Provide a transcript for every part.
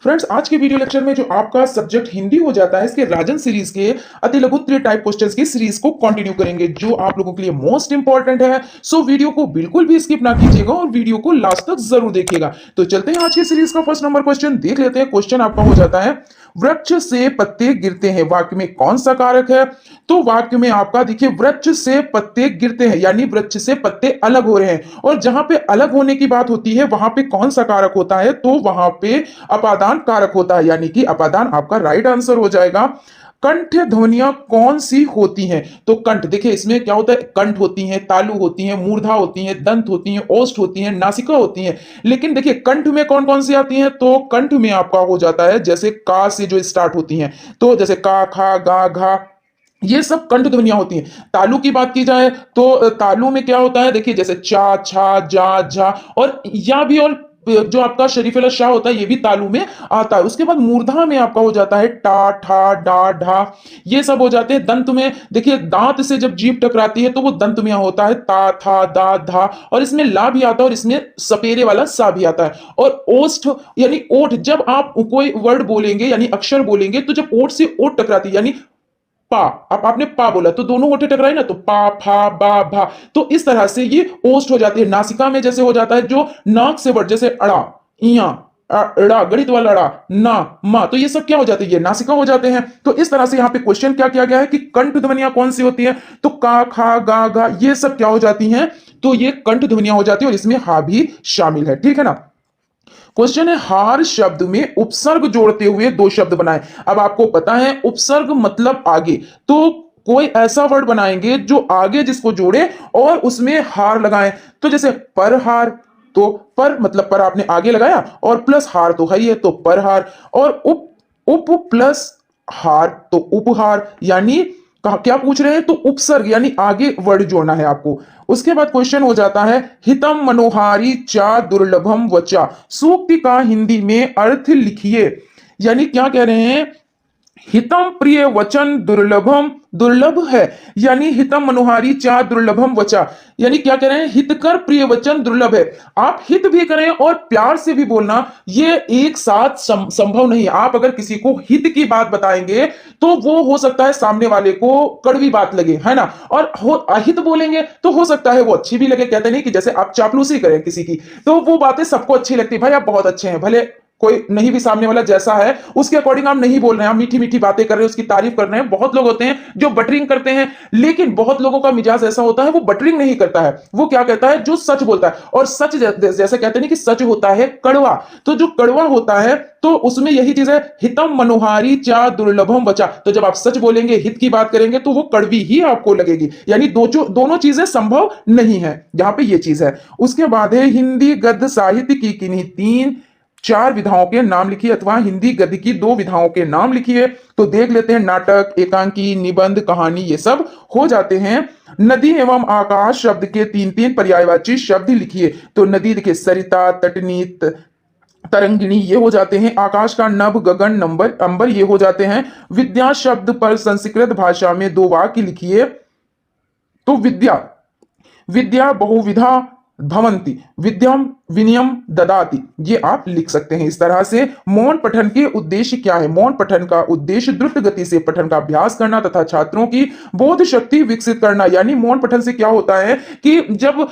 Friends, आज के video lecture में जो आपका सब्जेक्ट हिंदी हो जाता है, इसके राजन सीरीज के अति लघु टाइप क्वेश्चंस की सीरीज को कंटिन्यू करेंगे, जो आप लोगों के लिए मोस्ट इंपॉर्टेंट है। सो वीडियो को बिल्कुल भी स्किप ना कीजिएगा और वीडियो को लास्ट तक जरूर देखिएगा। तो चलते हैं आज की सीरीज का फर्स्ट नंबर क्वेश्चन देख लेते हैं। क्वेश्चन आपका हो जाता है, वृक्ष से पत्ते गिरते हैं, वाक्य में कौन सा कारक है? तो वाक्य में आपका देखिए, वृक्ष से पत्ते गिरते हैं यानी वृक्ष से पत्ते अलग हो रहे हैं, और जहां पे अलग होने की बात होती है वहां पे कौन सा कारक होता है? तो वहां पे अपादान कारक होता है, यानी कि अपादान आपका राइट आंसर हो जाएगा। कंठ ध्वनियां कौन सी होती हैं? तो कंठ देखिए, इसमें क्या होता है, कंठ होती हैं, तालु होती हैं, मूर्धा होती हैं, दंत होती हैं, ओष्ठ होती हैं, नासिका होती हैं। लेकिन देखिए कंठ में कौन कौन सी आती हैं? तो कंठ में आपका हो जाता है जैसे का से जो स्टार्ट होती हैं, तो जैसे का, खा, गा, घा, ये सब कंठ ध्वनियां होती हैं। तालु की बात की जाए तो तालु में क्या होता है, देखिए जैसे चा, छा, जा, झा और या भी, और जो आपका शरीफेला शाह होता है ये भी तालु में आता है। उसके बाद मूर्धा में आपका हो जाता है टा, ठा, डा, ढा, ये सब हो जाते हैं। दंत में देखिए, दांत से जब जीभ टकराती है तो वो दंत में होता है ता, था, दा, धा, और इसमें ला भी आता है और इसमें सपेरे वाला सा भी आता है। और ओष्ठ यानी ओठ, जब आप कोई वर्ड बोलेंगे यानी अक्षर बोलेंगे तो जब ओठ से ओठ टकराती है यानी पा, अब आपने पा बोला तो दोनों होठे टकराई ना, तो पा, फा, बा, भा, तो इस तरह से ये ओष्ठ हो जाती है। नासिका में जैसे हो जाता है जो नाक से वर्ड, जैसे अड़ा, इया, अड़ा, गणित वाला अड़ा, ना, मा, तो ये सब क्या हो जाते हैं, ये नासिका हो जाते हैं। तो इस तरह से यहाँ पे क्वेश्चन क्या किया गया है कि कंठ ध्वनियां कौन सी होती है? तो का, खा, गा, गा, ये सब क्या हो जाती हैं? तो ये कंठ ध्वनियां हो जाती है और इसमें हा भी शामिल है। ठीक है ना। क्वेश्चन है, हार शब्द में उपसर्ग जोड़ते हुए दो शब्द बनाए। अब आपको पता है उपसर्ग मतलब आगे, तो कोई ऐसा वर्ड बनाएंगे जो आगे जिसको जोड़े और उसमें हार लगाएं। तो जैसे पर हार, तो पर मतलब पर आपने आगे लगाया और प्लस हार तो है ही है, तो पर हार। और उप, उप प्लस हार तो उपहार, यानी क्या पूछ रहे हैं? तो उपसर्ग यानी आगे वर्ड जोड़ना है आपको। उसके बाद क्वेश्चन हो जाता है, हितम मनोहारी चा दुर्लभम वचा, सूक्ति का हिंदी में अर्थ लिखिए। यानी क्या कह रहे हैं, हितम प्रिय वचन दुर्लभम, दुर्लभ है, यानी हितम मनोहारी चा दुर्लभम वचा, यानी क्या कह रहे हैं, हितकर प्रिय वचन दुर्लभ है। आप हित भी करें और प्यार से भी बोलना, ये एक साथ संभव नहीं। आप अगर किसी को हित की बात बताएंगे तो वो हो सकता है सामने वाले को कड़वी बात लगे, है ना, और अहित बोलेंगे तो हो सकता है वो अच्छी भी लगे। कहते नहीं कि जैसे आप चापलूसी करें किसी की तो वो बातें सबको अच्छी लगती है, भाई आप बहुत अच्छे हैं, भले कोई नहीं भी सामने वाला जैसा है उसके अकॉर्डिंग आप नहीं बोल रहे हैं, आप मीठी मीठी बातें कर रहे हैं, उसकी तारीफ कर रहे हैं। बहुत लोग होते हैं जो बटरिंग करते हैं, लेकिन बहुत लोगों का मिजाज ऐसा होता है वो बटरिंग नहीं करता है, वो क्या कहता है, जो सच बोलता है। और सच जैसे कहते हैं कि सच होता है कड़वा, तो जो कड़वा होता है तो उसमें यही चीज है, हितम मनोहारी चा दुर्लभम बचा। तो जब आप सच बोलेंगे, हित की बात करेंगे तो वो कड़वी ही आपको लगेगी, यानी दोनों चीजें संभव नहीं है, यहां पे ये चीज है। उसके बाद है, हिंदी गद्य साहित्य की किन्हीं तीन चार विधाओं के नाम लिखिए, अथवा हिंदी गद्य की दो विधाओं के नाम लिखिए। तो देख लेते हैं, नाटक, एकांकी, निबंध, कहानी, ये सब हो जाते हैं। नदी एवं आकाश शब्द के तीन तीन पर्यायवाची शब्द लिखिए। तो नदी देखिए, सरिता, तटनी, तरंगिणी, ये हो जाते हैं। आकाश का नभ, गगन, नंबर, अंबर, ये हो जाते हैं। विद्या शब्द पर संस्कृत भाषा में दो वाक्य लिखिए। तो विद्या, विद्या बहुविधा भवंती, विद्यम विनियम ददाति, ये आप लिख सकते हैं इस तरह से। मौन पठन के उद्देश्य क्या है? मौन पठन का उद्देश्य द्रुत गति से पठन का अभ्यास करना तथा छात्रों की बोध शक्ति विकसित करना। यानी मौन पठन से क्या होता है कि जब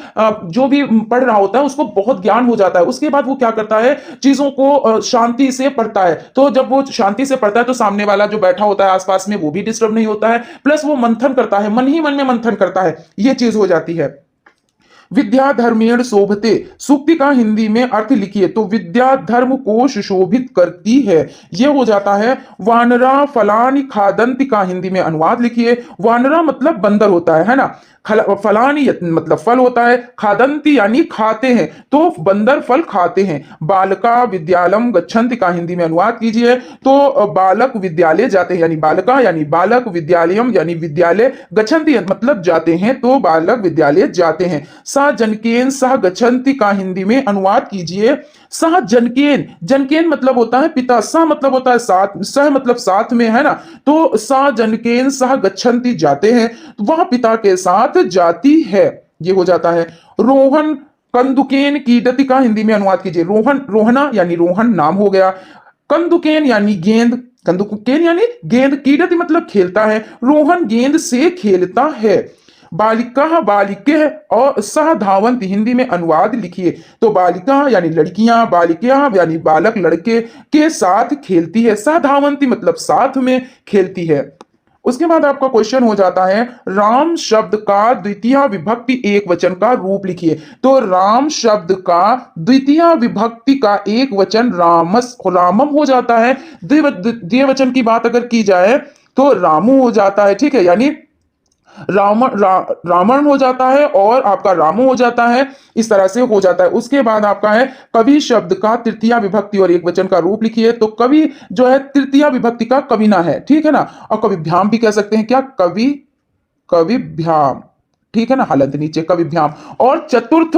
जो भी पढ़ रहा होता है उसको बहुत ज्ञान हो जाता है, उसके बाद वो क्या करता है, चीजों को शांति से पढ़ता है। तो जब वो शांति से पढ़ता है तो सामने वाला जो बैठा होता है आसपास में वो भी डिस्टर्ब नहीं होता है, प्लस वो मंथन करता है, मन ही मन में मंथन करता है, ये चीज हो जाती है। विद्या धर्मेण शोभते, सूक्ति का हिंदी में अर्थ लिखिए। तो विद्या धर्म को सुशोभित करती है, यह हो जाता है। वानरा फलानि खादंति का हिंदी में अनुवाद लिखिए। वानरा मतलब बंदर होता है ना, फलानी मतलब फल होता है, खादंती यानी खाते हैं, तो बंदर फल खाते हैं। बालका विद्यालम गच्छन्ति का हिंदी में अनुवाद कीजिए। तो बालक विद्यालय जाते हैं, यानी बालका यानी बालक, विद्यालयम यानी विद्यालय, गच्छन्ति मतलब जाते हैं, तो बालक विद्यालय जाते हैं। सा जनकेन सह गच्छन्ति का हिंदी में अनुवाद कीजिए। सह जनकेन, जनकेन मतलब होता है पिता, सह मतलब होता है साथ, सह मतलब साथ में, है ना, तो सा जनकेन सह गच्छन्ति जाते हैं, वह पिता के साथ जाती है, ये हो जाता है। रोहन कंदुकेन कीदति का हिंदी में अनुवाद कीजिए। रोहन, रोहना यानी रोहन नाम हो गया। कंदुकेन यानी गेंद, कंदुकेन यानी गेंद, क्रीडति मतलब खेलता है, रोहन गेंद से खेलता है। बालिका बालिके और सह धावंती हिंदी में अनुवाद लिखिए। तो बालिका यानी लड़कियां, बालिका यानी बालक लड़के के साथ खेलती है, सह धावंती मतलब साथ में खेलती है। उसके बाद आपका क्वेश्चन हो जाता है राम शब्द का द्वितीय विभक्ति एक वचन का रूप लिखिए। तो राम शब्द का द्वितीय विभक्ति का एक वचन रामस रामम हो जाता है। द्वितीय वचन की बात अगर की जाए तो रामू हो जाता है, ठीक है, यानी रावण हो जाता है और आपका रामू हो जाता है, इस तरह से हो जाता है। उसके बाद आपका है कवि शब्द का तृतीय विभक्ति और एक वचन का रूप लिखिए। तो कवि जो है तृतीय विभक्ति का कविना है, ठीक है ना, और कविभ्याम भी कह सकते हैं, क्या कवि, कविभ्याम, ठीक है ना, हलंत नीचे कविभ्याम। और चतुर्थ,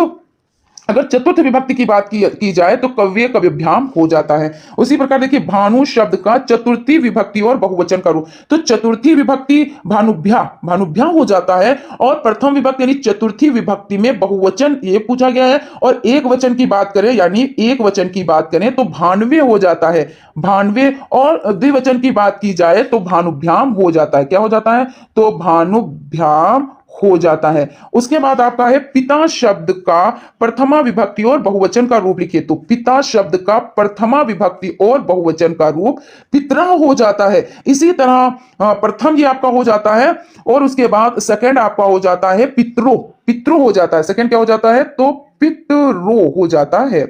अगर चतुर्थ विभक्ति की बात की जाए तो कव्य कविभ्याम हो जाता है। उसी प्रकार देखिए भानु शब्द का चतुर्थी विभक्ति और बहुवचन का रूप, तो चतुर्थी विभक्ति भानुभ्या, भानुभ्या हो जाता है, और प्रथम विभक्ति यानी चतुर्थी विभक्ति में बहुवचन ये पूछा गया है, और एक वचन की बात करें यानी एक वचन की बात करें तो भानवे हो जाता है, भानवे, और द्विवचन की बात की जाए तो भानुभ्याम हो जाता है, क्या हो जाता है, तो भानुभ्याम हो जाता है। उसके बाद आपका है पिता शब्द का प्रथमा विभक्ति और बहुवचन का रूप लिखिए। तो पिता शब्द का प्रथमा विभक्ति और बहुवचन का रूप पितरा हो जाता है। इसी तरह प्रथम ये आपका हो जाता है, और उसके बाद सेकंड आपका हो जाता है पितरो, पितरो हो जाता है, सेकंड क्या हो जाता है, तो पितरो हो जाता है।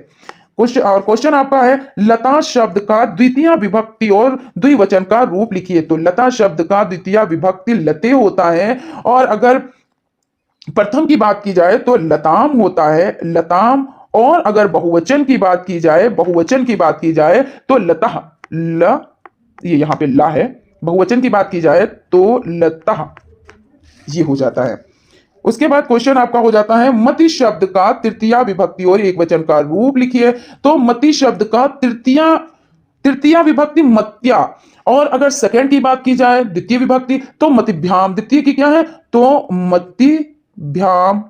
क्वेश्चन आपका है लता शब्द का द्वितीय विभक्ति और द्विवचन का रूप लिखिए। तो लता शब्द का द्वितीय विभक्ति लते होता है, और अगर प्रथम की बात की जाए तो लताम होता है, लताम, और अगर बहुवचन की बात की जाए, बहुवचन की बात की जाए तो लता, ल, ये यहां पे ला है, बहुवचन की बात की जाए तो लता, ये हो जाता है। उसके बाद क्वेश्चन आपका हो जाता है मति शब्द का तृतीय विभक्ति और एक वचन का रूप लिखिए। तो मति शब्द का तृतीय तृतीय विभक्ति मत्या, और अगर सेकंड की बात की जाए द्वितीय विभक्ति तो मतिभ्याम, द्वितीय की क्या है, तो मतिभ्याम,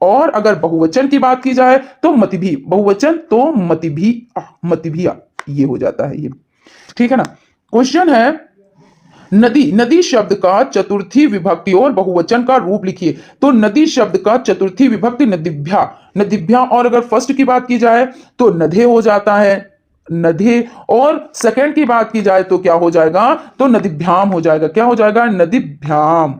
और अगर बहुवचन की बात की जाए तो मतिभी, बहुवचन तो मतिभी, मतिभिया, ये हो जाता है ये, ठीक है ना। क्वेश्चन है नदी, नदी शब्द का चतुर्थी विभक्ति और बहुवचन का रूप लिखिए। तो नदी शब्द का चतुर्थी विभक्ति नदीभ्या, नदीभ्या, और अगर फर्स्ट की बात की जाए तो नधे हो जाता है, नधे, और सेकंड की बात की जाए तो क्या हो जाएगा, तो नदीभ्याम हो जाएगा, क्या हो जाएगा, नदीभ्याम,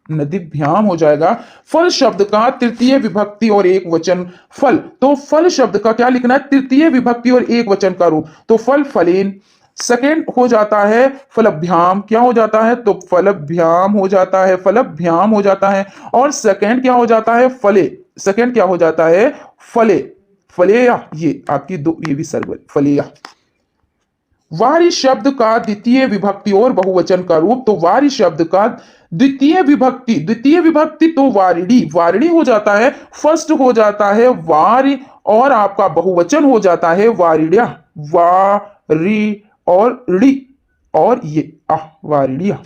नदीभ्याम हो जाएगा। फल शब्द का तृतीय विभक्ति और एक वचन फल, तो फल शब्द का क्या लिखना है, तृतीय विभक्ति और एक वचन का रूप, तो फल फलेन। सेकेंड हो जाता है फलभ्याम, क्या हो जाता है, तो फलभ्याम हो जाता है, फलभ्याम हो जाता है, और सेकेंड क्या हो जाता है, फले, सेकेंड क्या हो जाता है, फले, फलेया, ये आपकी दो, ये भी सर्व फलेया। वारी शब्द का द्वितीय विभक्ति और बहुवचन का रूप, तो वारी शब्द का द्वितीय विभक्ति, द्वितीय विभक्ति तो वारिणी, वारिणी हो जाता है, फर्स्ट हो जाता है वारी, और आपका बहुवचन हो जाता है वारिण्या, वारी और री, और ये वारिण्या।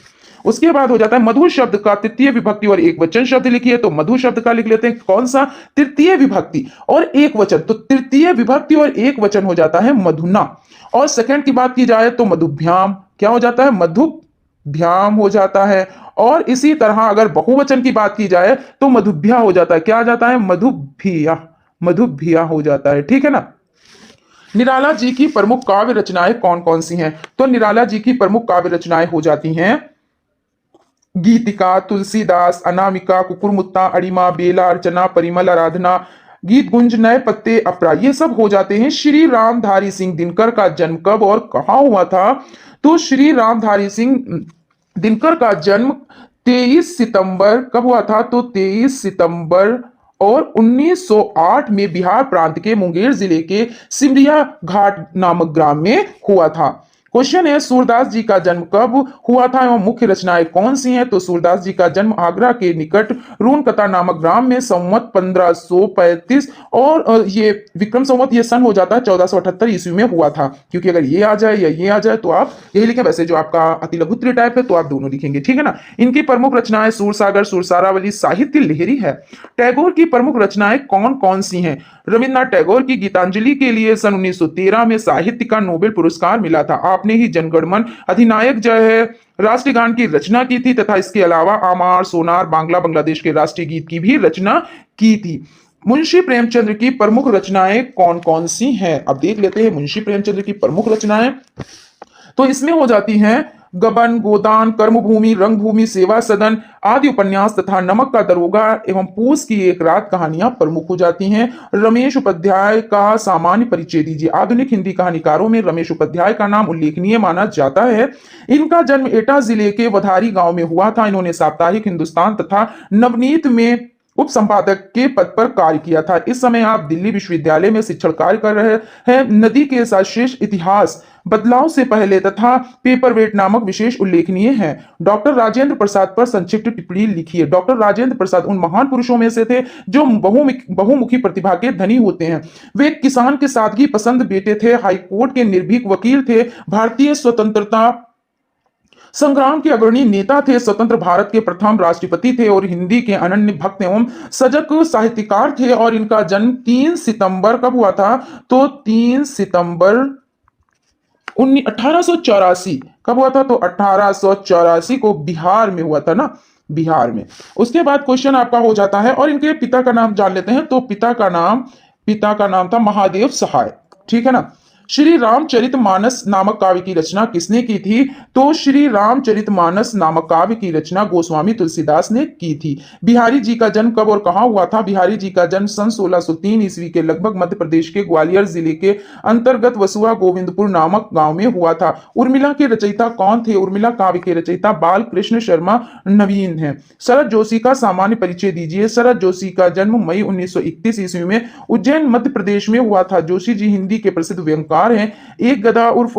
उसके बाद हो जाता है मधु शब्द का तृतीय विभक्ति और एक वचन शब्द लिखिए। तो मधु शब्द का लिख लेते हैं कौन सा, तृतीय विभक्ति और एक वचन, तो तृतीय विभक्ति और एक वचन हो जाता है मधुना। और सेकंड की बात की जाए तो मधुभ्याम, क्या हो जाता है, मधुभ्याम हो जाता है। और इसी तरह अगर बहुवचन की बात की जाए तो मधुभ्या हो जाता है, क्या आ जाता है, मधुभिया, मधुभिया हो जाता है, ठीक है ना। निराला जी की प्रमुख काव्य रचनाएं कौन कौन सी हैं, तो निराला जी की प्रमुख काव्य रचनाएं हो जाती हैं गीतिका, तुलसीदास, अनामिका, कुकुरमुत्ता, अड़िमा, बेला, अर्चना, परिमल, आराधना, गीत गुंज, नए पत्ते, अपरा, ये सब हो जाते हैं। श्री रामधारी सिंह दिनकर का जन्म कब और कहां हुआ था, तो श्री रामधारी सिंह दिनकर का जन्म 23 सितंबर कब हुआ था, तो 23 सितंबर और 1908 में बिहार प्रांत के मुंगेर जिले के सिमरिया घाट नामक ग्राम में हुआ था। क्वेश्चन है सूरदास जी का जन्म कब हुआ था एवं मुख्य रचनाएं कौन सी हैं? तो सूरदास जी का जन्म आगरा के निकट रूनकता नामक ग्राम में संवत 1535 और ये विक्रम संवत ये सन हो जाता है 1478 ईस्वी में हुआ था, क्योंकि अगर ये आ जाए या ये आ जाए तो आप यही लिखें। वैसे जो आपका अति लघुत्तरीय टाइप है तो आप दोनों लिखेंगे, ठीक है ना। इनकी प्रमुख रचनाएं सूरसागर, सुरसारावली, साहित्य लहरी है। टैगोर की प्रमुख रचनाएं कौन कौन सी हैं? रविन्द्रनाथ टैगोर की गीतांजलि के लिए सन 1913 में साहित्य का नोबेल पुरस्कार मिला था। आपने ही जनगणमन अधिनायक जो है राष्ट्रीय गान की रचना की थी तथा इसके अलावा आमार, सोनार, बांग्लादेश के राष्ट्रीय गीत की भी रचना की थी। मुंशी प्रेमचंद्र की प्रमुख रचनाएं कौन कौन सी हैं? अब देख लेते हैं मुंशी प्रेमचंद्र की प्रमुख रचनाएं। तो इसमें हो जाती हैं गबन, गोदान, कर्मभूमि, रंगभूमि, सेवा सदन आदि उपन्यास तथा नमक का दरोगा एवं पूस की एक रात कहानियां प्रमुख हो जाती हैं। रमेश उपाध्याय का सामान्य परिचय दीजिए। आधुनिक हिंदी कहानीकारों में रमेश उपाध्याय का नाम उल्लेखनीय माना जाता है। इनका जन्म एटा जिले के वधारी गांव में हुआ था। इन्होंने साप्ताहिक हिंदुस्तान तथा नवनीत में उप संपादक के पद पर कार्य किया था। इस समय आप दिल्ली विश्वविद्यालय में शिक्षण कार्य कर रहे हैं। नदी के साथ शेष इतिहास बदलाव से पहले तथा पेपरवेट नामक विशेष उल्लेखनीय है। डॉक्टर राजेंद्र प्रसाद पर संक्षिप्त टिप्पणी लिखिए। डॉक्टर राजेंद्र प्रसाद उन महान पुरुषों में से थे जो बहुमुखी प्रतिभा के धनी होते हैं। वे किसान के सादगी पसंद बेटे थे, हाईकोर्ट के निर्भीक वकील थे, भारतीय स्वतंत्रता संग्राम के अग्रणी नेता थे, स्वतंत्र भारत के प्रथम राष्ट्रपति थे और हिंदी के अनन्य भक्त एवं सजग साहित्यकार थे। और इनका जन्म 3 सितंबर कब हुआ था? तो 3 सितंबर 1884 कब हुआ था? तो 1884 को बिहार में हुआ था ना, बिहार में। उसके बाद क्वेश्चन आपका हो जाता है और इनके पिता का नाम जान लेते हैं। तो पिता का नाम था महादेव सहाय, ठीक है ना। श्री रामचरितमानस नामक काव्य की रचना किसने की थी? तो श्री रामचरितमानस नामक काव्य की रचना गोस्वामी तुलसीदास ने की थी। बिहारी जी का जन्म कब और कहां हुआ था? बिहारी जी का जन्म सन 1603 ईस्वी के लगभग मध्य प्रदेश के ग्वालियर जिले के अंतर्गत वसुआ गोविंदपुर नामक गांव में हुआ था। उर्मिला के रचयिता कौन थे? उर्मिला काव्य के रचयिता बाल कृष्ण शर्मा नवीन है। शरद जोशी का सामान्य परिचय दीजिए। शरद जोशी का जन्म मई 1931 ईस्वी में उज्जैन मध्य प्रदेश में हुआ था। जोशी जी हिंदी के प्रसिद्ध व्यंग्यकार हैं। एक गदा उर्फ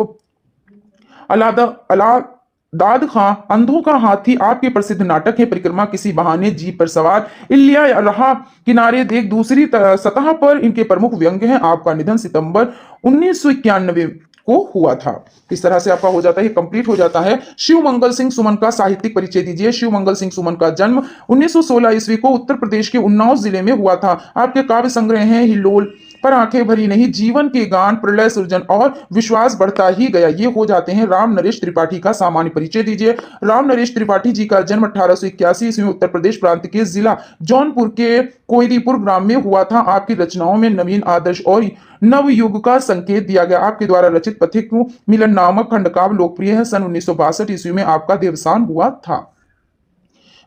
अलादाद खां, अंधों का हाथी आपके प्रसिद्ध नाटक है। परिक्रमा, किसी बहाने, जीप पर सवार, इलिया रहा, किनारे देख, दूसरी सतह पर इनके प्रमुख व्यंग्य हैं। आपका निधन सितंबर 1991 को हुआ था। इस तरह से आपका हो जाता है, कंप्लीट हो जाता है। शिव मंगल सिंह सुमन का साहित्यिक परिचय दीजिए। शिव मंगल सिंह सुमन का जन्म 1916 ईस्वी को उत्तर प्रदेश के उन्नाव जिले में हुआ था। आपके काव्य संग्रह हैं हिलोल, पर आंखें भरी नहीं, जीवन के गान, प्रलय सृजन और विश्वास बढ़ता ही गया। ये हो जाते हैं। राम नरेश त्रिपाठी का सामान्य परिचय दीजिए। राम नरेश त्रिपाठी जी का जन्म 1881 ईस्वी में उत्तर प्रदेश प्रांत के जिला जौनपुर के कोयरीपुर ग्राम में हुआ था। आपकी रचनाओं में नवीन आदर्श और नवयुग का संकेत दिया गया। आपके द्वारा रचित पथिक मिलन नामक खंडकाव्य लोकप्रिय है। सन 1962 ईस्वी में आपका देवसान हुआ था।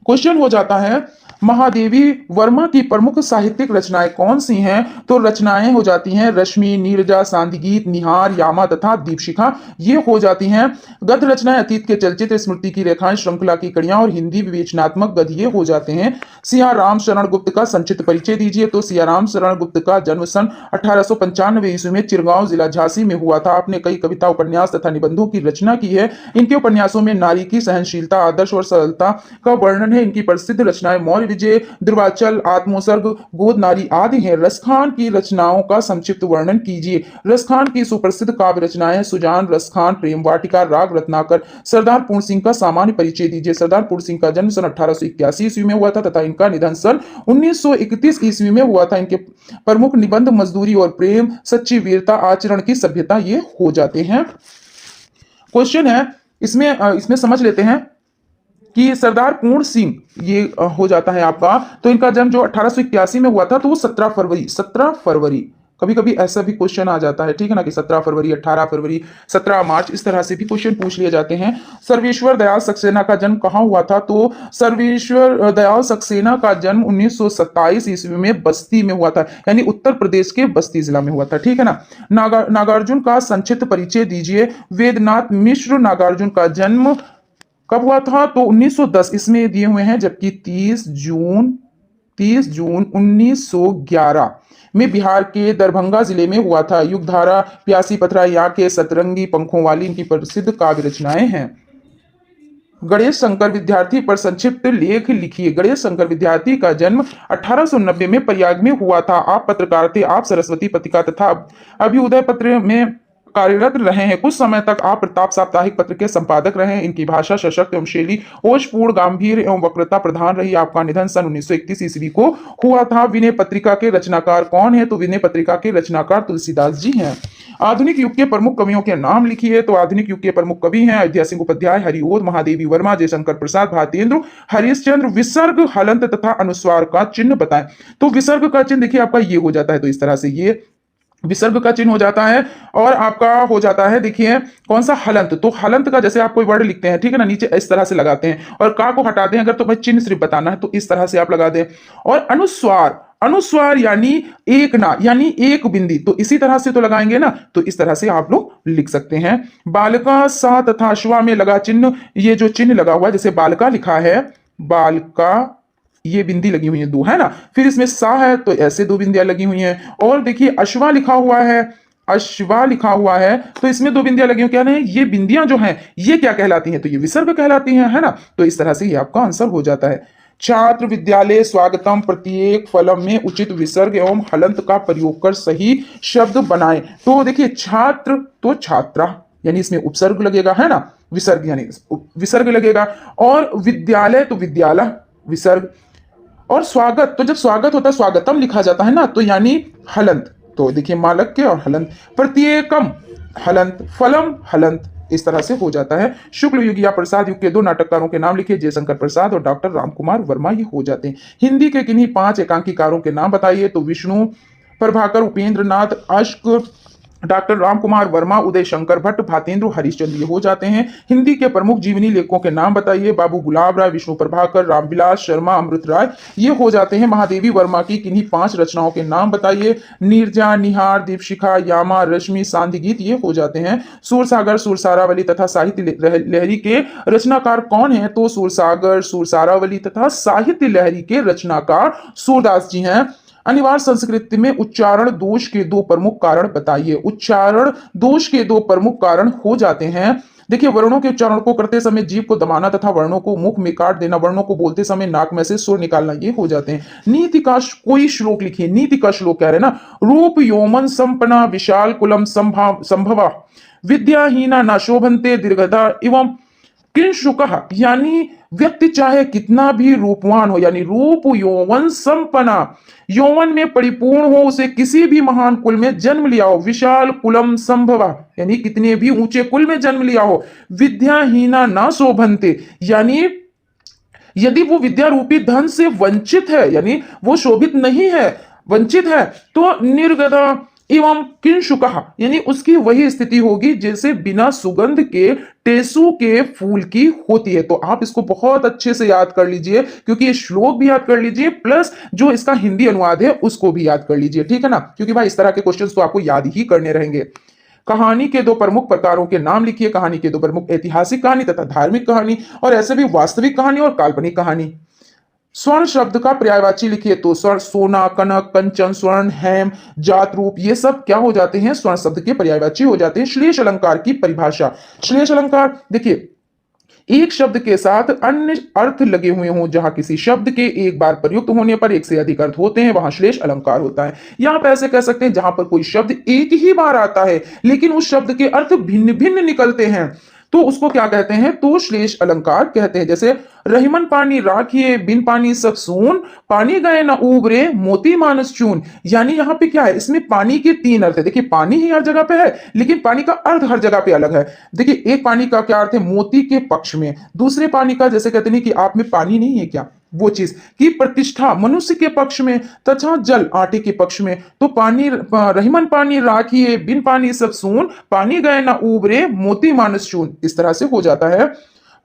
क्वेश्चन हो जाता है महादेवी वर्मा की प्रमुख साहित्यिक रचनाएं कौन सी हैं? तो रचनाएं हो जाती हैं रश्मि, नीरजा, सांधिगीत, निहार, यामा तथा दीपशिखा। ये हो जाती हैं गद्य रचनाएं, अतीत के चलचित्र, स्मृति की रेखाएं, श्रृंखला की कड़ियां और हिंदी विवेचनात्मक गद्य। ये हो जाते हैं। सियाराम शरण गुप्त का संक्षिप्त परिचय दीजिए। तो सियाराम शरण गुप्त का जन्म सन 1895 ईस्वी में चिरगांव जिला झांसी में हुआ था। आपने कई कविता, उपन्यास तथा निबंधों की रचना की है। इनके उपन्यासों में नारी की सहनशीलता, आदर्श और सरलता का वर्णन है। इनकी प्रसिद्ध रचनाएं मौर्य विजय, ध्रुवाचल, आत्मोसर्ग, गोद नारी आदि हैं। रसखान की रचनाओं का संक्षिप्त वर्णन कीजिए। रसखान की सुप्रसिद्ध काव्य रचनाएं सुजान, रसखान, प्रेम वाटिका, राग रत्नाकर। सरदार पूर्ण सिंह का सामान्य परिचय दीजिए। सरदार पूर्ण सिंह का जन्म सन 1881 ईस्वी में हुआ था तथा इनका निधन सन 1931 ईस्वी में हुआ था। इनके प्रमुख निबंध मजदूरी और प्रेम, सच्ची वीरता, आचरण की सभ्यता, ये हो जाते हैं। क्वेश्चन है इसमें समझ लेते हैं कि सरदार पूर्ण सिंह ये हो जाता है आपका। तो इनका जन्म जो 1881 में हुआ था तो वो 17 फरवरी कभी कभी ऐसा भी क्वेश्चन आ जाता है, ठीक है ना, कि 17 फरवरी, 18 फरवरी, 17 मार्च, इस तरह से भी क्वेश्चन पूछ लिए जाते हैं। सर्वेश्वर दयाल सक्सेना का जन्म कहाँ हुआ था? तो सर्वेश्वर दयाल सक्सेना का जन्म 1927 ईस्वी में बस्ती में हुआ था, यानी उत्तर प्रदेश के बस्ती जिला में हुआ था, ठीक है ना। नागार्जुन का संक्षिप्त परिचय दीजिए। वेदनाथ मिश्र। नागार्जुन का जन्म कब हुआ था? तो 1910 इसमें दिए हुए हैं, जबकि 30 जून 30 जून 1911 में बिहार के दरभंगा जिले में हुआ था। युगधारा, प्यासी पथरा, यहाँ के सतरंगी पंखों वाली इनकी प्रसिद्ध काव्य रचनाएं हैं। गणेश शंकर विद्यार्थी पर संक्षिप्त लेख लिखिए। गणेश शंकर विद्यार्थी का जन्म 1890 में प्रयाग में हुआ था। आप पत्रकार थे। आप सरस्वती पत्रिका तथा अभ्युदय पत्र में कार्यरत रहे हैं। कुछ समय तक आप प्रताप साप्ताहिक पत्र के संपादक रहे हैं। इनकी भाषा सशक्त एवं शैली ओजपूर्ण, गंभीर एवं वक्रता प्रधान रही। आपका निधन सन 1931 ईस्वी को हुआ था। विनय पत्रिका के रचनाकार कौन है? तो विनय पत्रिका के रचनाकार तुलसीदास जी हैं। आधुनिक युग के प्रमुख कवियों के नाम लिखिए। तो आधुनिक युग के प्रमुख कवि हैं अयोध्या सिंह उपाध्याय, हरिओद, महादेवी वर्मा, जयशंकर प्रसाद, भारतेंद्र, हरिश्चंद्र। विसर्ग, हलंत तथा अनुस्वार का चिन्ह बताएं। तो विसर्ग का चिन्ह देखिए आपका ये हो जाता है। तो इस तरह से ये विसर्ग का चिन्ह हो जाता है। और आपका हो जाता है देखिए कौन सा? हलंत। तो हलंत का जैसे आप कोई वर्ड लिखते हैं, ठीक है ना, नीचे इस तरह से लगाते हैं और का को हटाते हैं अगर, तो भाई चिन्ह सिर्फ बताना है तो इस तरह से आप लगा दें। और अनुस्वार, अनुस्वार यानी एक ना, यानी एक बिंदी, तो इसी तरह से तो लगाएंगे ना, तो इस तरह से आप लोग लिख सकते हैं। बालका, सा तथा श्वा में लगा चिन्ह, ये जो चिन्ह लगा हुआ है, जैसे बालका लिखा है, बालका ये बिंदी लगी हुई है दो, है ना। फिर इसमें सा है तो ऐसे दो बिंदियां लगी हुई हैं। और देखिए अश्वा लिखा हुआ है, अश्वा लिखा हुआ है तो इसमें दो बिंदियां लगी हुई, क्या नहीं, ये बिंदियां जो हैं ये क्या कहलाती हैं? तो ये विसर्ग कहलाती हैं, है ना। तो इस तरह से ये आपका आंसर हो जाता है। छात्र विद्यालय स्वागतम, प्रत्येक फलम में उचित विसर्ग एवं हलंत का प्रयोग कर सही शब्द बनाएं। तो देखिए छात्र तो छात्रा, यानी इसमें उपसर्ग लगेगा, है ना, विसर्ग यानी विसर्ग लगेगा। और विद्यालय तो विद्यालय, विसर्ग। और स्वागत, तो जब स्वागत होता है स्वागतम लिखा जाता है ना, तो यानी हलंत। तो देखिए मालक्य और हलंत। प्रत्येकम हलंत, फलम हलंत, इस तरह से हो जाता है। शुक्ल युग या प्रसाद युग के दो नाटककारों के नाम लिखिए, जयशंकर प्रसाद और डॉक्टर रामकुमार वर्मा, ये हो जाते हैं। हिंदी के किन्हीं 5 एकांकीकारों के नाम बताइए। तो विष्णु प्रभाकर, उपेंद्र नाथ, अश्क, डॉक्टर रामकुमार वर्मा, उदय शंकर भट्ट, भातेंद्र, हरिश्चंद्र, ये हो जाते हैं। हिंदी के प्रमुख जीवनी लेखकों के नाम बताइए। बाबू गुलाब राय, विष्णु प्रभाकर, रामविलास शर्मा, अमृत राय, ये हो जाते हैं। महादेवी वर्मा की किन्हीं 5 रचनाओं के नाम बताइए। नीरजा, निहार, दीपशिखा, यामा, रश्मि, सांध्य गीत, ये हो जाते हैं। सूरसागर, सुरसारावली तथा साहित्य लहरी के रचनाकार कौन है? तो सूरसागर, सुरसारावली तथा साहित्य लहरी के रचनाकार सूरदास जी हैं। अनिवार्य संस्कृति में उच्चारण दोष के 2 प्रमुख कारण बताइए। उच्चारण दोष के 2 प्रमुख कारण हो जाते हैं, देखिए वर्णों के उच्चारण को करते समय जीभ को दबाना तथा वर्णों को मुख में काट देना, वर्णों को बोलते समय नाक में से सुर निकालना, ये हो जाते हैं। नीति का कोई श्लोक लिखिए। नीति का श्लोक कह रहे हैं ना, रूप यौमन संपन्ना विशाल कुलम संभवा विद्याहीना न शोभन्ते दीर्घदा एवं किंशुकः, यानी व्यक्ति चाहे कितना भी रूपवान हो, यानी रूप यौवन संपन्ना, यौवन में परिपूर्ण हो, उसे किसी भी महान कुल में जन्म लिया हो। विशाल कुलम संभवा, यानी कितने भी ऊंचे कुल में जन्म लिया हो। विद्याहीना ना शोभन्ते, यानी यदि वो विद्या रूपी धन से वंचित है, यानी वो शोभित नहीं है, वंचित है, तो निर्गदा एवं किंशुकः, यानी उसकी वही स्थिति होगी जैसे बिना सुगंध के टेसू के फूल की होती है। तो आप इसको बहुत अच्छे से याद कर लीजिए, क्योंकि ये श्लोक भी याद कर लीजिए प्लस जो इसका हिंदी अनुवाद है उसको भी याद कर लीजिए, ठीक है ना, क्योंकि भाई इस तरह के क्वेश्चंस तो आपको याद ही करने रहेंगे। कहानी के 2 प्रमुख प्रकारों के नाम लिखिए। कहानी के 2 प्रमुख, ऐतिहासिक कहानी तथा धार्मिक कहानी, और ऐसे भी वास्तविक कहानी और काल्पनिक कहानी। स्वर्ण शब्द का पर्यायवाची लिखिए। तो स्वर्ण, सोना, कनक, कंचन, स्वर्ण, हेम, जात, रूप, ये सब क्या हो जाते हैं? स्वर्ण शब्द के पर्यायवाची हो जाते हैं। श्लेष अलंकार की परिभाषा। श्लेष अलंकार देखिए, एक शब्द के साथ अन्य अर्थ लगे हुए हों, जहां किसी शब्द के एक बार प्रयुक्त होने पर एक से अधिक अर्थ होते हैं, वहां श्लेष अलंकार होता है। यहां पर ऐसे कह सकते हैं जहां पर कोई शब्द एक ही बार आता है लेकिन उस शब्द के अर्थ भिन्न भिन्न निकलते हैं, तो उसको क्या कहते हैं? तो श्लेष अलंकार कहते हैं। जैसे रहीमन पानी राखिए, बिन पानी सब सून, पानी गए ना उबरे, मोती मानस चून, यानी यहाँ पे क्या है? इसमें पानी के 3 अर्थ है। देखिए पानी ही हर जगह पे है लेकिन पानी का अर्थ हर जगह पे अलग है। देखिए एक पानी का क्या अर्थ है? मोती के पक्ष में। दूसरे पानी का जैसे कहते हैं कि आप में पानी नहीं है क्या, वो चीज की प्रतिष्ठा मनुष्य के पक्ष में, तथा जल आटे के पक्ष में। तो पानी, रहीमन पानी राखिए, बिन पानी सब सून, पानी गए ना उबरे, मोती मानस चून, इस तरह से हो जाता है।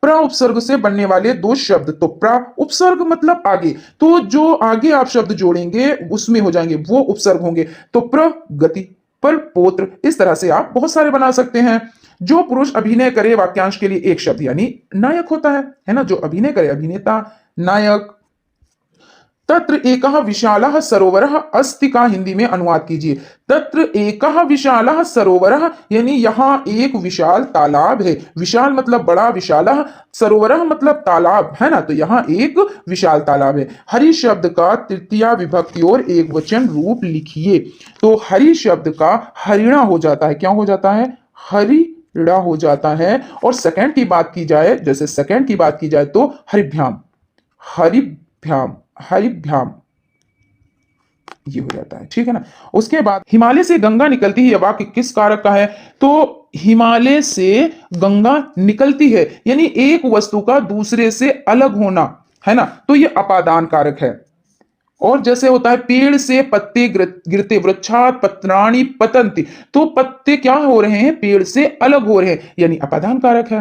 प्र उपसर्ग से बनने वाले 2 शब्द। तो प्र उपसर्ग मतलब आगे, तो जो आगे आप शब्द जोड़ेंगे उसमें हो जाएंगे वो उपसर्ग होंगे। तो प्र गति, पर पोत्र, इस तरह से आप बहुत सारे बना सकते हैं। जो पुरुष अभिनय करे वाक्यांश के लिए एक शब्द यानी नायक होता है ना, जो अभिनय करे, अभिनेता, नायक। तत्र एकः विशालः सरोवरः अस्ति का हिंदी में अनुवाद कीजिए। तत्र एकः विशालः सरोवरः यानी यहाँ एक विशाल तालाब है। विशाल मतलब बड़ा, विशालः, सरोवरः मतलब तालाब, है ना। तो यहाँ एक विशाल तालाब है। हरि शब्द का तृतीया विभक्ति और एक वचन रूप लिखिए। तो हरि शब्द का हरिणा हो जाता है। क्या हो जाता है? हरिणा हो जाता है। और सेकंड की बात की जाए, जैसे सेकंड की बात की जाए तो हरिभ्याम, हरिभ्याम, हरिभ्याम, ये हो जाता है। ठीक है ना। उसके बाद हिमालय से गंगा निकलती है, यह वाक्य किस कारक का है? तो हिमालय से गंगा निकलती है यानी एक वस्तु का दूसरे से अलग होना, है ना। तो ये अपादान कारक है। और जैसे होता है पेड़ से पत्ते गिरते, वृक्षात पत्राणि पतंति, तो पत्ते क्या हो रहे हैं? पेड़ से अलग हो रहे हैं, यानी अपादान कारक है।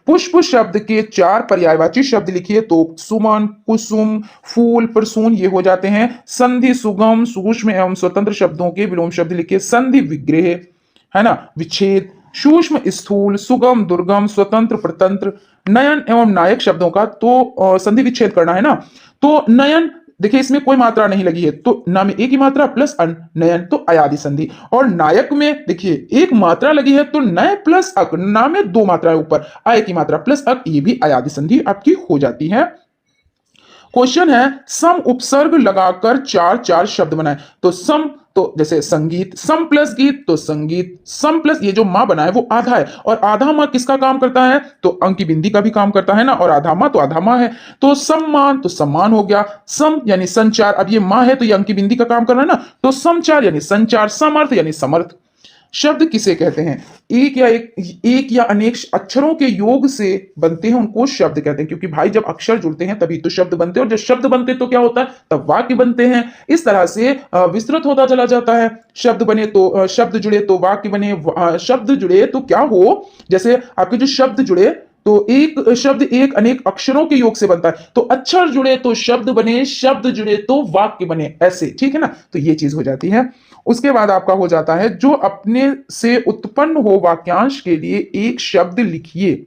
पुष्प शब्द के 4 पर्यायवाची शब्द लिखिए। तो सुमन, कुसुम, फूल, प्रसून ये हो जाते हैं। संधि सुगम, सूक्ष्म एवं स्वतंत्र शब्दों के विलोम शब्द लिखिए। संधि विग्रह, है ना, विच्छेद, सूक्ष्म स्थूल, सुगम दुर्गम, स्वतंत्र प्रतंत्र, नयन एवं नायक शब्दों का तो संधि विच्छेद करना है ना। तो नयन देखिए इसमें कोई मात्रा नहीं लगी है, तो ना में एक ही मात्रा प्लस अन, नयन तो अयादि संधि। और नायक में देखिए एक मात्रा लगी है तो नय प्लस अक, ना में 2 मात्रा ऊपर, आय की मात्रा प्लस अक, ये भी अयादि संधि आपकी हो जाती है। क्वेश्चन है सम उपसर्ग लगाकर 4 शब्द बनाए। तो सम, तो जैसे संगीत, सम प्लस गीत तो संगीत, सम प्लस ये जो माँ बना है वो आधा है, और आधा माँ किसका काम करता है? तो अंक की बिंदी का भी काम करता है ना, और आधा माँ तो आधा माँ है। तो सम्मान तो सम्मान हो गया, सम यानी संचार, अब ये माँ है तो ये अंक की बिंदी का काम कर रहा है ना, तो समचार यानी संचार, समर्थ यानी समर्थ। शब्द किसे कहते हैं? एक या अनेक अक्षरों के योग से बनते हैं, उनको शब्द कहते हैं। क्योंकि भाई जब अक्षर जुड़ते हैं तभी तो शब्द बनते हैं, और जब शब्द बनते हैं तो क्या होता है? तब वाक्य बनते हैं। इस तरह से विस्तृत होता चला जाता है। शब्द बने तो शब्द जुड़े तो वाक्य बने, शब्द जुड़े तो क्या हो, जैसे आपके जो शब्द जुड़े तो एक शब्द एक अनेक अक्षरों के योग से बनता है, तो अक्षर जुड़े तो शब्द बने, शब्द जुड़े तो वाक्य बने, ऐसे। ठीक है ना। तो ये चीज हो जाती है। उसके बाद आपका हो जाता है जो अपने से उत्पन्न हो वाक्यांश के लिए एक शब्द लिखिए।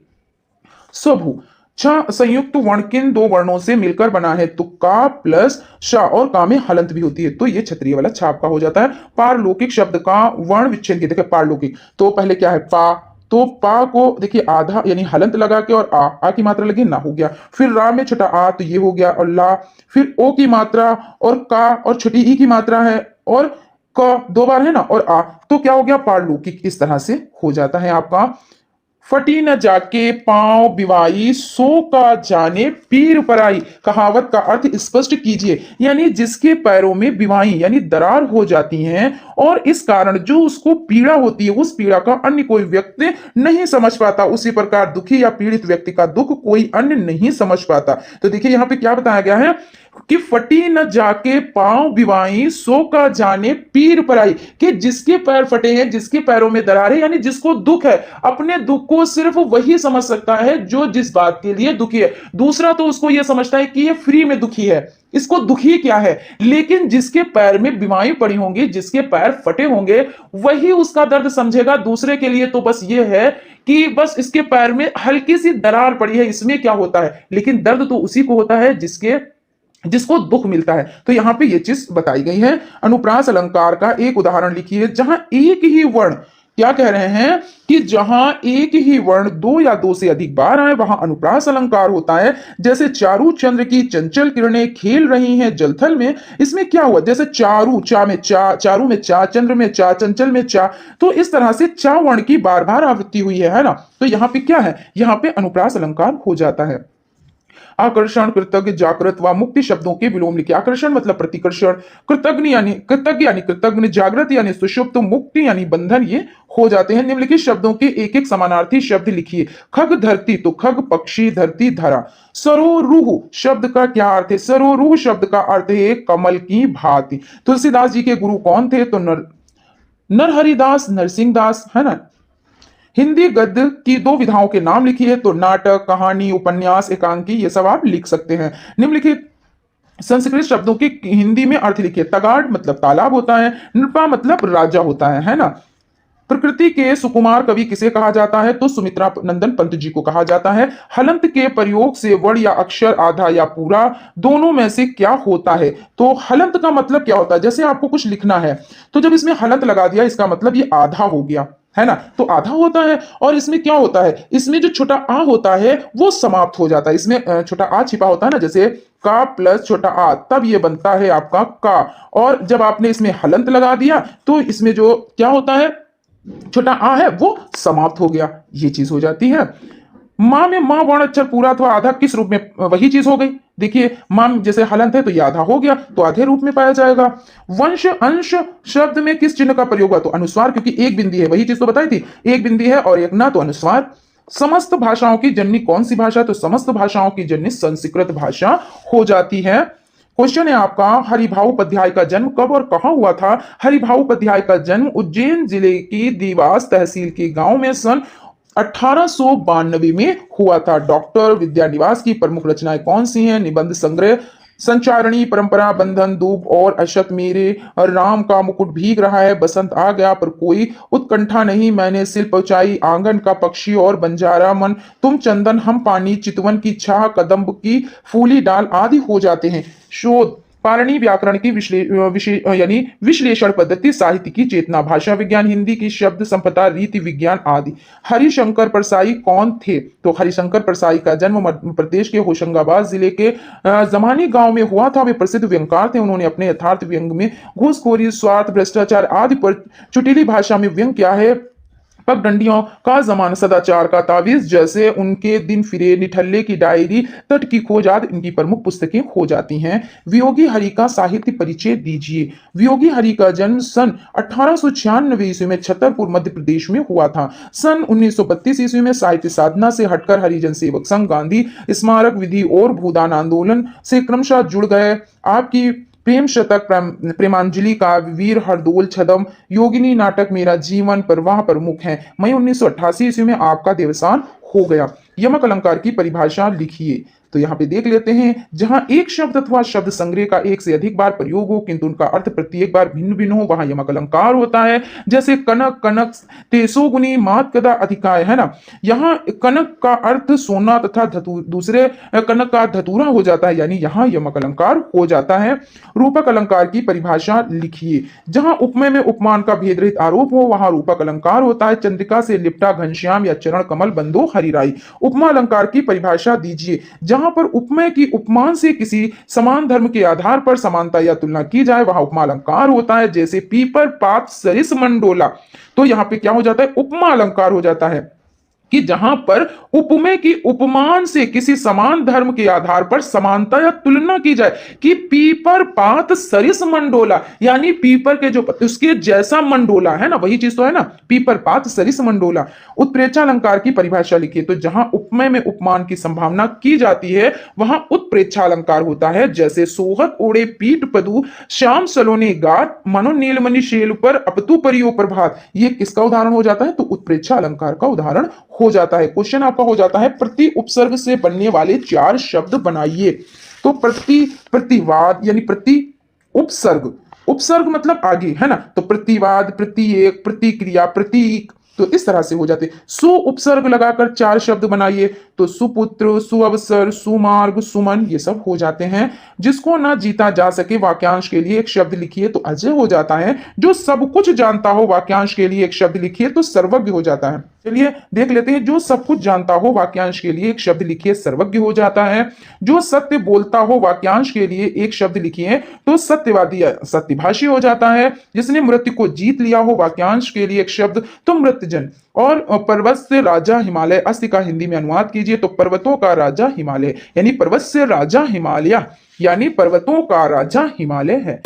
स्वभू, छ संयुक्त वर्ण किन 2 वर्णों से मिलकर बना है? तो का प्लस शा, और का में हलंत भी होती है, तो ये क्षत्रिय वाला छाप का हो जाता है। पारलौकिक शब्द का वर्ण विच्छेद, देखिए पारलौकिक, तो पहले क्या है? पा, तो पा को देखिए आधा यानी हलंत लगा के, और आ की मात्रा लगी, ना हो गया। फिर रा में छोटा आ, तो ये हो गया, और ला, फिर ओ की मात्रा, और का, और छोटी ई की मात्रा है, और क 2 बार है ना, और आ, तो क्या हो गया? पारलौकिक। इस तरह से हो जाता है आपका। फटी न जाके पांव बिवाई, सो का जाने पीर पराई, कहावत का अर्थ स्पष्ट कीजिए। यानी जिसके पैरों में बिवाई यानी दरार हो जाती है, और इस कारण जो उसको पीड़ा होती है, उस पीड़ा का अन्य कोई व्यक्ति नहीं समझ पाता, उसी प्रकार दुखी या पीड़ित व्यक्ति का दुख कोई अन्य नहीं समझ पाता। तो देखिए यहाँ पे क्या बताया गया है कि फटी न जाके पांव बिवाई, सो का जाने पीर पराई, कि जिसके पैर फटे हैं, जिसके पैरों में दरार है, यानी जिसको दुख है, अपने दुख को सिर्फ वही समझ सकता है जो जिस बात के लिए दुखी है। दूसरा तो उसको यह समझता है कि ये फ्री में दुखी है, इसको दुखी क्या है। लेकिन जिसके पैर में बीमारी पड़ी होंगी, जिसके पैर फटे होंगे, वही उसका दर्द समझेगा। दूसरे के लिए तो बस ये है कि बस इसके पैर में हल्की सी दरार पड़ी है, इसमें क्या होता है, लेकिन दर्द तो उसी को होता है जिसको दुख मिलता है। तो यहां पे ये चीज बताई गई है। अनुप्रास अलंकार का एक उदाहरण लिखिए जहां एक ही वर्ण, क्या कह रहे हैं कि जहां एक ही वर्ण 2 या 2 से अधिक बार आए वहां अनुप्रास अलंकार होता है। जैसे चारू चंद्र की चंचल किरणें खेल रही हैं जलथल में, इसमें क्या हुआ? जैसे चारू, चा में चा, चारू में चा, चंद्र में चा, चंचल में चा, तो इस तरह से चा वर्ण की बार बार आवृत्ति हुई है ना। तो यहां पे क्या है? यहां पे अनुप्रास अलंकार हो जाता है। आकर्षण, कृतज्ञ, जागृत व मुक्ति शब्दों के विलोम लिखिए। आकर्षण मतलब प्रतिकर्षण, कृतज्ञ यानी कृतज्ञ, जागृत यानी सुषुप्त, मुक्ति यानी बंधन, ये हो जाते हैं। निम्नलिखित शब्दों के एक एक समानार्थी शब्द लिखिए। खग धरती, तो खग पक्षी, धरती धरा। सरोरुह शब्द का क्या अर्थ है? सरोरुह शब्द का अर्थ है कमल की भांति। तुलसीदास जी के गुरु कौन थे? तो नरहरिदास, नरसिंहदास, है ना। हिंदी गद्य की 2 विधाओं के नाम लिखिए। तो नाटक, कहानी, उपन्यास, एकांकी, ये सब आप लिख सकते हैं। निम्नलिखित संस्कृत शब्दों के हिंदी में अर्थ लिखिए। तगाड़ मतलब तालाब होता है, नृपा मतलब राजा होता है ना। प्रकृति के सुकुमार कवि किसे कहा जाता है? तो सुमित्रा नंदन पंत जी को कहा जाता है। हलंत के प्रयोग से वर्ण या अक्षर आधा या पूरा दोनों में से क्या होता है? तो हलंत का मतलब क्या होता है? जैसे आपको कुछ लिखना है तो जब इसमें हलंत लगा दिया इसका मतलब ये आधा हो गया, है ना? तो आधा होता है। और इसमें क्या होता है? इसमें जो छोटा आ होता है वो समाप्त हो जाता है। इसमें छोटा आ छिपा होता है ना, जैसे का प्लस छोटा आ, तब ये बनता है आपका का। और जब आपने इसमें हलंत लगा दिया तो इसमें जो क्या होता है, छोटा आ है वो समाप्त हो गया, ये चीज हो जाती है। मां में मां वर्ण अक्षर पूरा अथवा आधा किस रूप में? वही चीज हो गई। देखिए मां जैसे हलंत है तो ये आधा हो गया, तो आधे रूप में पाया जाएगा। वंश अंश शब्द में किस चिन्ह का प्रयोग हुआ? तो अनुस्वार, क्योंकि एक बिंदी है, वही चीज तो बताई थी, एक बिंदी है और एक ना, तो अनुस्वार। समस्त भाषाओं की जननी कौन सी भाषा? तो समस्त भाषाओं की जननी संस्कृत भाषा हो जाती है। क्वेश्चन है आपका, हरिभाऊ उपाध्याय का जन्म कब और कहां हुआ था? हरिभाऊ उपाध्याय का जन्म उज्जैन जिले की देवास तहसील के गांव में सन 1892 में हुआ था। डॉक्टर विद्यानिवास की प्रमुख रचनाएं कौन सी हैं? निबंध संग्रह संचारणी, परंपरा, बंधन, दूब और अशत, मेरे राम का मुकुट भीग रहा है, बसंत आ गया पर कोई उत्कंठा नहीं, मैंने सिल पहुंचाई, आंगन का पक्षी और बंजारा मन, तुम चंदन हम पानी, चितवन की छाह, कदम्ब की फूली डाल आदि हो जाते हैं। शोध पाणिनि व्याकरण की यानी विश्लेषण पद्धति, साहित्य की चेतना, भाषा विज्ञान, हिंदी की शब्द संपदा, रीति विज्ञान आदि। हरिशंकर परसाई कौन थे? तो हरिशंकर परसाई का जन्म मध्य प्रदेश के होशंगाबाद जिले के जमानी गांव में हुआ था। वे प्रसिद्ध व्यंगकार थे। उन्होंने अपने यथार्थ व्यंग में घूसखोरी, स्वार्थ, भ्रष्टाचार आदि पर चुटीली भाषा में व्यंग किया है। पगडंडियों का जमाना, सदाचार का तावीज, जैसे उनके दिन फिरे, निठल्ले की डायरी, तट की खोज आदि इनकी प्रमुख पुस्तकें हो जाती हैं। वियोगी हरि का साहित्य परिचय दीजिए। वियोगी हरि का जन्म सन 1896 ईस्वी में छतरपुर मध्य प्रदेश में हुआ था। सन 1932 ईस्वी में साहित्य साधना से हटकर हरिजन सेवक संघ, गांधी स्मारक विधि और भूदान आंदोलन से क्रमशः जुड़ गए। आपकी प्रेम शतक, प्रेमांजलि का वीर हरदोल, छदम, योगिनी नाटक, मेरा जीवन प्रवाह प्रमुख है। मई 1988 ईस्वी में आपका देवसान हो गया। यमक अलंकार की परिभाषा लिखिए। तो यहाँ पे देख लेते हैं, जहां एक शब्द अथवा शब्द संग्रह का एक से अधिक बार प्रयोग हो किंतु उनका अर्थ प्रत्येक बार भिन्न भिन्न हो, वहां यमक अलंकार होता है। जैसे कनक, कनक, तेसोगुनी, मात कदा अधिकाय, है ना। यहाँ कनक का अर्थ सोना तथा दूसरे कनक का धतूरा हो जाता है, यानी यहाँ यमक अलंकार हो जाता है। रूपक अलंकार की परिभाषा लिखिए। जहां उपमेय में उपमान का भेद रहित आरोप हो वहां रूपक अलंकार होता है। चंद्रिका से लिपटा घनश्याम या चरण कमल बंदो हरिराई। उपमा अलंकार की परिभाषा दीजिए। जहां पर उपमेय की उपमान से किसी समान धर्म के आधार पर समानता या तुलना की जाए वहां उपमा अलंकार होता है। जैसे पीपर, पात, सरिस, मंडोला। तो यहां पे क्या हो जाता है? उपमा अलंकार हो जाता है कि जहां पर उपमेय की उपमान से किसी समान धर्म के आधार पर समानता या तुलना की जाए, कि पीपर, पात, सरिस, मंडोला, यानी पीपर के जो उसके जैसा मंडोला है ना, वही चीज तो है ना, पीपर, पात, सरिस, मंडोला। उत्प्रेक्षा अलंकार की परिभाषा लिखिए। तो जहां उपमेय में उपमान की संभावना की जाती है वहां उत्प्रेक्षा अलंकार होता है। जैसे सोहत ओढ़े पीठ पदु, श्याम सलोने गात, मनो नीलमणि शेल पर अपतु परियो प्रभात। ये किसका उदाहरण हो जाता है? तो उत्प्रेक्षा अलंकार का उदाहरण हो जाता है। क्वेश्चन आपका हो जाता है, प्रति उपसर्ग से बनने वाले 4 शब्द बनाइए। तो प्रति, प्रतिवाद, यानी प्रति उपसर्ग, उपसर्ग मतलब आगे, है ना। तो प्रतिवाद, प्रत्येक, प्रतिक्रिया, प्रतीक, तो इस तरह से हो जाते। सु उपसर्ग लगाकर 4 शब्द बनाइए। तो सुपुत्र, सुअवसर, सुमार्ग, सुमन, ये सब हो जाते हैं। जिसको ना जीता जा सके वाक्यांश के लिए एक शब्द लिखिए, तो अजय हो जाता है। जो सब कुछ जानता हो वाक्यांश के लिए एक शब्द लिखिए, तो सर्वज्ञ हो जाता है। चलिए देख लेते हैं, जो सब कुछ जानता हो वाक्यांश के लिए एक शब्द लिखिए, सर्वज्ञ हो जाता है। जो सत्य बोलता हो वाक्यांश के लिए एक शब्द लिखिए, तो सत्यवादी, सत्यभाषी हो जाता है। जिसने मृत्यु को जीत लिया हो वाक्यांश के लिए एक शब्द, तो मृत्यजन। और पर्वत से राजा हिमालय, अस्ति का हिंदी में अनुवाद कीजिए। तो पर्वतों का राजा हिमालय, यानी पर्वत से राजा हिमालय, यानी पर्वतों का राजा हिमालय है।